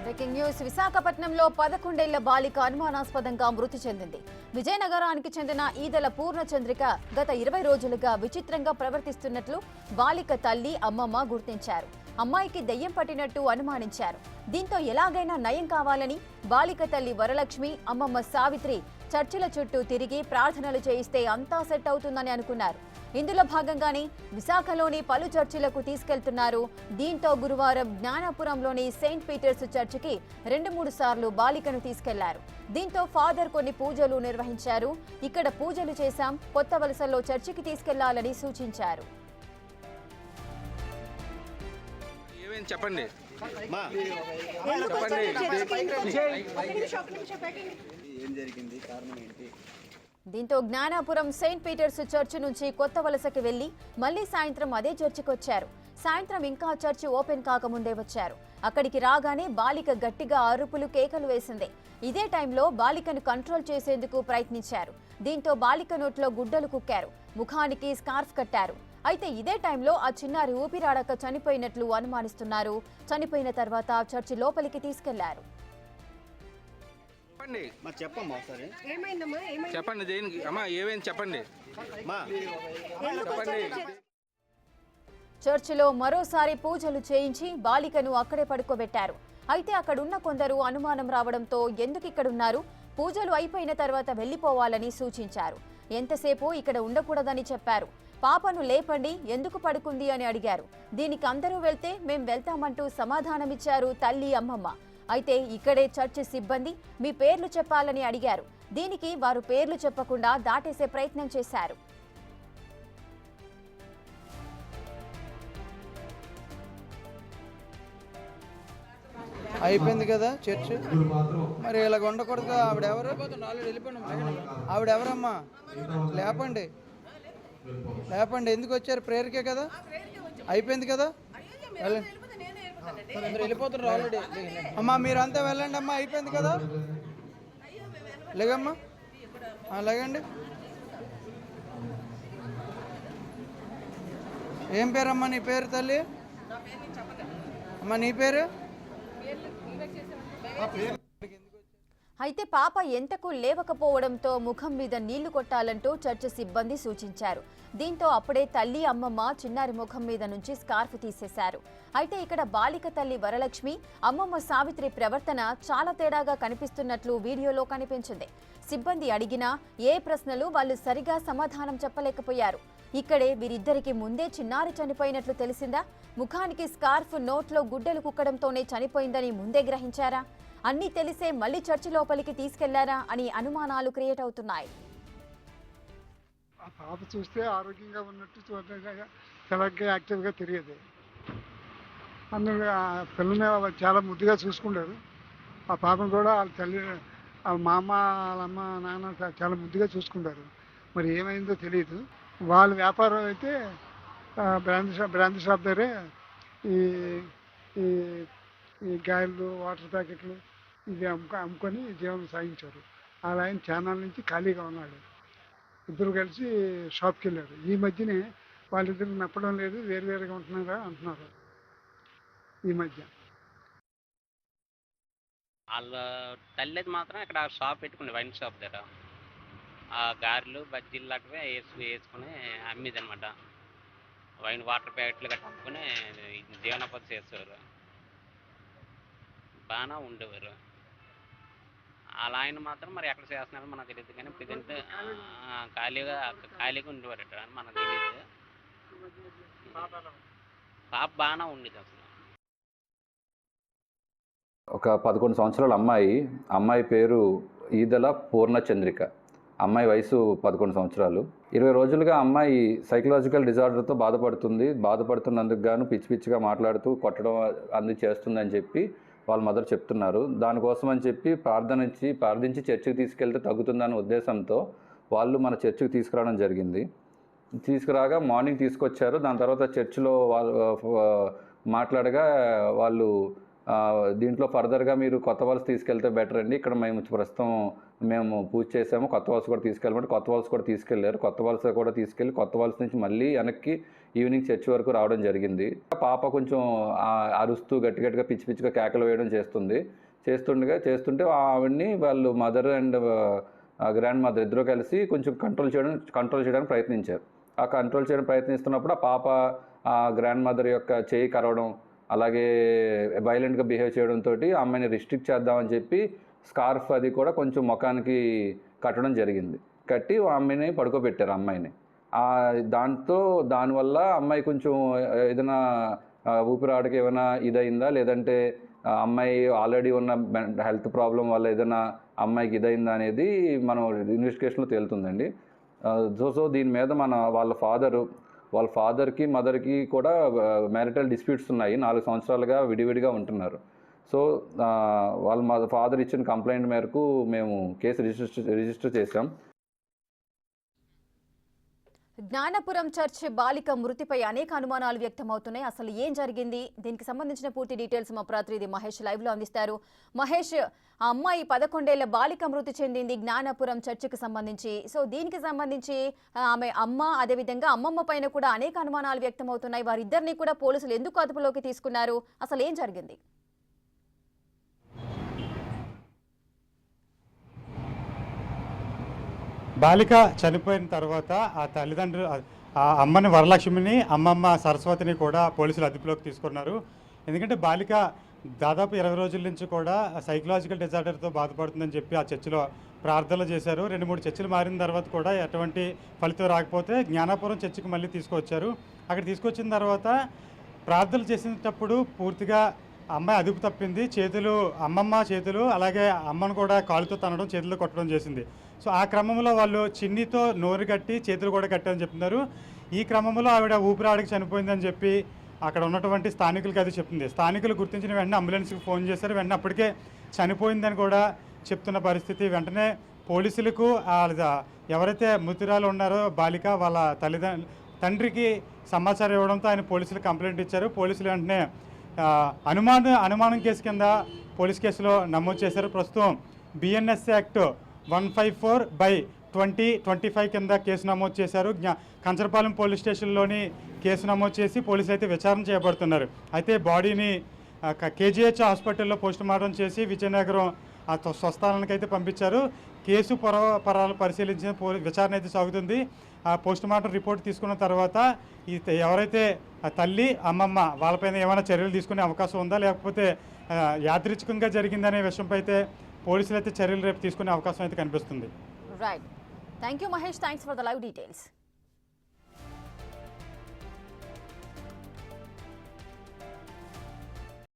Breaking news. విశాఖపట్నంలో 11 ఏళ్ల బాలిక అనుమానాస్పదంగా మృతి చెందింది. విజయనగరానికి చెందిన ఈదల పూర్ణచంద్రిక గత 20 రోజులుగా విచిత్రంగా ప్రవర్తిస్తున్నట్లు బాలిక తల్లి, అమ్మమ్మ గుర్తించారు. అమ్మాయికి దెయ్యం పట్టినట్టు అనుమానించారు. దీంతో ఎలాగైనా నయం కావాలని బాలిక తల్లి వరలక్ష్మి, అమ్మమ్మ సావిత్రి చర్చిల చుట్టూ తిరిగి ప్రార్థనలు చేయిస్తే అంతా సెట్ అవుతుందని అనుకున్నారు. ఇందులో భాగంగానే విశాఖలోని పలు చర్చిలకు తీసుకెళ్తున్నారు. దీంతో గురువారం జ్ఞానాపురంలోని సెయింట్ పీటర్స్ చర్చికి 2-3 సార్లు బాలికను తీసుకెళ్లారు. దీంతో ఫాదర్ కొన్ని పూజలు నిర్వహించారు. ఇక్కడ పూజలు చేశాం, కొత్త వలసలో చర్చికి తీసుకెళ్లాలని సూచించారు. చెప్పండి. దీంతో జ్ఞానాపురం సెయింట్ పీటర్స్ చర్చి నుంచి కొత్త వలసకి వెళ్లి మళ్లీ సాయంత్రం అదే చర్చికి వచ్చారు. సాయంత్రం ఇంకా చర్చి ఓపెన్ కాకముందే వచ్చారు. అక్కడికి రాగానే బాలిక గట్టిగా అరుపులు, కేకలు వేసింది. ఇదే టైంలో బాలికను కంట్రోల్ చేసేందుకు ప్రయత్నించారు. దీంతో బాలిక నోట్లో గుడ్డలు కుక్కారు, ముఖానికి స్కార్ఫ్ కట్టారు. అయితే ఇదే టైంలో ఆ చిన్నారి ఊపిరాడక చనిపోయినట్లు అనుమానిస్తున్నారు. చనిపోయిన తర్వాత చర్చి లోపలికి తీసుకెళ్లారు. చర్చిలో మరోసారి పూజలు చేయించి బాలికను అక్కడే పడుకోబెట్టారు. అయితే అక్కడున్న కొందరు అనుమానం రావడంతో ఎందుకు ఇక్కడున్నారు, పూజలు అయిపోయిన తర్వాత వెళ్లిపోవాలని సూచించారు. ఎంతసేపు ఇక్కడ ఉండకూడదని చెప్పారు. పాపను లేపండి, ఎందుకు పడుకుంది అని అడిగారు. దీనికి అందరూ వెళ్తే మేం వెళ్తామంటూ సమాధానమిచ్చారు తల్లి, అమ్మమ్మ. అయితే ఇక్కడే చర్చి సిబ్బంది మీ పేర్లు చెప్పాలని అడిగారు. దీనికి వారు పేర్లు చెప్పకుండా దాటేసే ప్రయత్నం చేశారు. అయిపోయింది కదా చర్చ్, మరి ఇలాగ ఉండకూడదు. ఆవిడెవరు, ఆవిడెవరమ్మా? లేపండి, లేపండి. ఎందుకు వచ్చారు? ప్రేయర్కే కదా, అయిపోయింది కదా, వెళ్ళిపోతున్నారు ఆల్రెడీ. అమ్మా మీరంతా వెళ్ళండి అమ్మా, అయిపోయింది కదా, లేగమ్మా, లేగండి. ఏం పేరమ్మా నీ పేరు తల్లి? అమ్మా నీ పేరు? అయితే పాప ఎంతకు లేవకపోవడంతో ముఖం మీద నీళ్లు కొట్టాలంటూ చర్చి సిబ్బంది సూచించారు. దీంతో అప్పుడే తల్లి, అమ్మమ్మ చిన్నారి ముఖం మీద నుంచి స్కార్ఫ్ తీసేశారు. అయితే ఇక్కడ బాలిక తల్లి వరలక్ష్మి, అమ్మమ్మ సావిత్రి ప్రవర్తన చాలా తేడాగా కనిపిస్తున్నట్లు వీడియోలో కనిపించింది. సిబ్బంది అడిగినా ఏ ప్రశ్నలు వాళ్ళు సరిగా సమాధానం చెప్పలేకపోయారు. ఇక్కడే వీరిద్దరికి ముందే చిన్నారి చనిపోయినట్లు తెలిసిందా? ముఖానికి స్కార్ఫ్, నోట్లో గుడ్డలు కుక్కడంతోనే చనిపోయిందని ముందే గ్రహించారా? అన్నీ తెలిసే మళ్లీ చర్చి లోపలికి తీసుకెళ్లారా అని అనుమానాలు క్రియేట్ అవుతున్నాయి. ఆ పాప చూస్తే ఆరోగ్యంగా ఉన్నట్టు తెలగ్గా యాక్టివ్గా తెలియదు. అందులో ఆ పిల్లని చాలా ముద్దుగా చూసుకుంటారు. ఆ పాపను కూడా వాళ్ళ తల్లి, మా అమ్మ, వాళ్ళ అమ్మ, నాన్న చాలా ముద్దుగా చూసుకుంటారు. మరి ఏమైందో తెలియదు. వాళ్ళ వ్యాపారం అయితే బ్రాందీ షాప్ దగ్గరే ఈ ఈ ఈ గాయలు, వాటర్ ప్యాకెట్లు ఇవి అమ్ముకొని జీవనం సాగించారు. వాళ్ళ ఆయన ఛానల్ నుంచి ఖాళీగా ఉన్నాడు. ఇద్దరు కలిసి షాప్కి వెళ్ళారు. ఈ మధ్యనే వాళ్ళిద్దరు నప్పడం లేదు, వేరువేరుగా ఉంటున్నారా అంటున్నారు ఈ మధ్య. వాళ్ళ తల్లిది మాత్రం ఇక్కడ షాప్ పెట్టుకుని, వైన్ షాప్ దగ్గర ఆ గారెలు, బజ్జీలు లాంటివి వేసుకుని అమ్మేది అనమాట. వైన్, వాటర్ ప్యాకెట్లు గట్రా అమ్ముకొని జీవనోపాధి చేసేవారు. బాగానే ఉండేవారు. అలా ఆయన మాత్రం మరి ఎక్కడ చేస్తున్నారో మనకు తెలియదు, కానీ ప్రజెంట్ ఖాళీగా ఉండేవారు ఇక్కడ మనకు తెలియదు. పాప బాగానే ఉండేది అసలు. ఒక 11 సంవత్సరాల అమ్మాయి పేరు ఈదల పూర్ణచంద్రిక. అమ్మాయి వయసు 11 సంవత్సరాలు. 20 రోజులుగా అమ్మాయి సైకలాజికల్ డిజార్డర్తో బాధపడుతున్నందుకు గాను పిచ్చిగా మాట్లాడుతూ కొట్టడం అన్ని చేస్తుందని చెప్పి వాళ్ళ మదర్ చెప్తున్నారు. దానికోసం అని చెప్పి ప్రార్థించి చర్చికి తీసుకెళ్తే తగ్గుతుందనే ఉద్దేశంతో వాళ్ళు మన చర్చికి తీసుకురావడం జరిగింది. తీసుకురాగా మార్నింగ్ తీసుకొచ్చారు. దాని తర్వాత చర్చిలో మాట్లాడగా వాళ్ళు దీంట్లో ఫర్దర్గా మీరు కొత్త వలస తీసుకెళ్తే బెటర్ అండి, ఇక్కడ ప్రస్తుతం మేము పూజ చేసాము, కొత్త వలస కూడా తీసుకెళ్ళమంటే కొత్త వలస కూడా తీసుకెళ్లారు. కొత్త వలస కూడా తీసుకెళ్ళి కొత్త వలస నుంచి మళ్ళీ వెనక్కి ఈవినింగ్ చర్చ్ వరకు రావడం జరిగింది. పాప కొంచెం అరుస్తూ గట్టిగా పిచ్చిగా కేకలు వేయడం చేస్తుంటే ఆవిడ్ని వాళ్ళు మదర్ అండ్ గ్రాండ్ మదర్ ఇద్దరు కలిసి కొంచెం కంట్రోల్ చేయడానికి ప్రయత్నించారు. ఆ కంట్రోల్ చేయడం ప్రయత్నిస్తున్నప్పుడు ఆ పాప ఆ గ్రాండ్ మదర్ యొక్క చేయి కరవడం, అలాగే వైలెంట్గా బిహేవ్ చేయడంతో ఆ అమ్మాయిని రిస్ట్రిక్ట్ చేద్దామని చెప్పి స్కార్ఫ్ అది కూడా కొంచెం ముఖానికి కట్టడం జరిగింది. కట్టి ఆ అమ్మాయిని పడుకోబెట్టారు అమ్మాయిని. దానివల్ల అమ్మాయి కొంచెం ఏదైనా ఊపిరాడకి ఏమైనా ఇదైందా, లేదంటే అమ్మాయి ఆల్రెడీ ఉన్న హెల్త్ ప్రాబ్లం వల్ల ఏదైనా అమ్మాయికి ఇదైందా అనేది మనం ఇన్వెస్టిగేషన్లో తేలుతుందండి. సో దీని మీద వాళ్ళ ఫాదర్కి మదర్కి కూడా మ్యారిటల్ డిస్ప్యూట్స్ ఉన్నాయి. 4 సంవత్సరాలుగా విడివిడిగా ఉంటున్నారు. సో వాళ్ళ ఫాదర్ ఇచ్చిన కంప్లైంట్ మేరకు మేము కేసు రిజిస్టర్ చేశాం. జ్ఞానపురం చర్చ్ బాలిక మృతిపై అనేక అనుమానాలు వ్యక్తమవుతున్నాయి. అసలు ఏం జరిగింది, దీనికి సంబంధించిన పూర్తి డీటెయిల్స్ మా ప్రతినిధి మహేష్ లైవ్ లో అందిస్తారు. మహేష్, ఆ అమ్మాయి 11 ఏళ్ల బాలిక మృతి చెందింది జ్ఞానపురం చర్చికి సంబంధించి. సో దీనికి సంబంధించి ఆమె అమ్మ, అదేవిధంగా అమ్మమ్మ పైన కూడా అనేక అనుమానాలు వ్యక్తమవుతున్నాయి. వారిద్దరిని కూడా పోలీసులు ఎందుకు అదుపులోకి తీసుకున్నారు, అసలు ఏం జరిగింది? బాలిక చనిపోయిన తర్వాత ఆ తల్లిదండ్రులు ఆ అమ్మని వరలక్ష్మిని, అమ్మమ్మ సరస్వతిని కూడా పోలీసులు అదుపులోకి తీసుకున్నారు. ఎందుకంటే బాలిక దాదాపు 20 రోజుల నుంచి కూడా సైకలాజికల్ డిజార్డర్తో బాధపడుతుందని చెప్పి ఆ చర్చిలో ప్రార్థనలు చేశారు. 2-3 చర్చిలు మారిన తర్వాత కూడా ఎటువంటి ఫలితం రాకపోతే జ్ఞానాపురం చర్చికి మళ్ళీ తీసుకొచ్చారు. అక్కడ తీసుకొచ్చిన తర్వాత ప్రార్థనలు చేసేటప్పుడు పూర్తిగా అమ్మాయి అదుపు తప్పింది. అమ్మమ్మ చేతులు అలాగే అమ్మను కూడా కాలుతో తనడం, చేతులు కొట్టడం చేసింది. సో ఆ క్రమంలో వాళ్ళు చిన్నితో నోరు కట్టి చేతులు కూడా కట్టారని చెప్తున్నారు. ఈ క్రమంలో ఆవిడ ఊపిరాడకి చనిపోయిందని చెప్పి అక్కడ ఉన్నటువంటి స్థానికులకి అది చెప్తుంది. స్థానికులు గుర్తించిన వెంటనే అంబులెన్స్కి ఫోన్ చేశారు. వెంటనే అప్పటికే చనిపోయిందని కూడా చెప్తున్న పరిస్థితి. వెంటనే పోలీసులకు ఎవరైతే మృతురాలు ఉన్నారో బాలిక, వాళ్ళ తండ్రికి సమాచారం ఇవ్వడంతో ఆయన పోలీసులకు కంప్లైంట్ ఇచ్చారు. పోలీసులు వెంటనే అనుమానం కేసు కింద పోలీస్ కేసులో నమోదు చేశారు. ప్రస్తుతం BNS యాక్ట్ 154/2025 కింద కేసు నమోదు చేశారు. కంచరపాలెం పోలీస్ స్టేషన్లోని కేసు నమోదు చేసి పోలీసులు అయితే విచారణ చేపడుతున్నారు. అయితే బాడీని KGH హాస్పిటల్లో పోస్టుమార్టం చేసి విజయనగరం స్వస్థలానికి అయితే పంపించారు. కేసు పరాలు పరిశీలించిన విచారణ అయితే సాగుతుంది. ఆ పోస్టుమార్టం రిపోర్ట్ తీసుకున్న తర్వాత ఎవరైతే తల్లి, అమ్మమ్మ వాళ్ళపైన ఏమైనా చర్యలు తీసుకునే అవకాశం ఉందా, లేకపోతే యాదృచ్ఛికంగా జరిగిందనే విషయంపై అయితే పోలీసులు అయితే చర్యలు రేపు తీసుకునే అవకాశం అయితే కనిపిస్తుంది. Right, thank you Mahesh, thanks for the live details.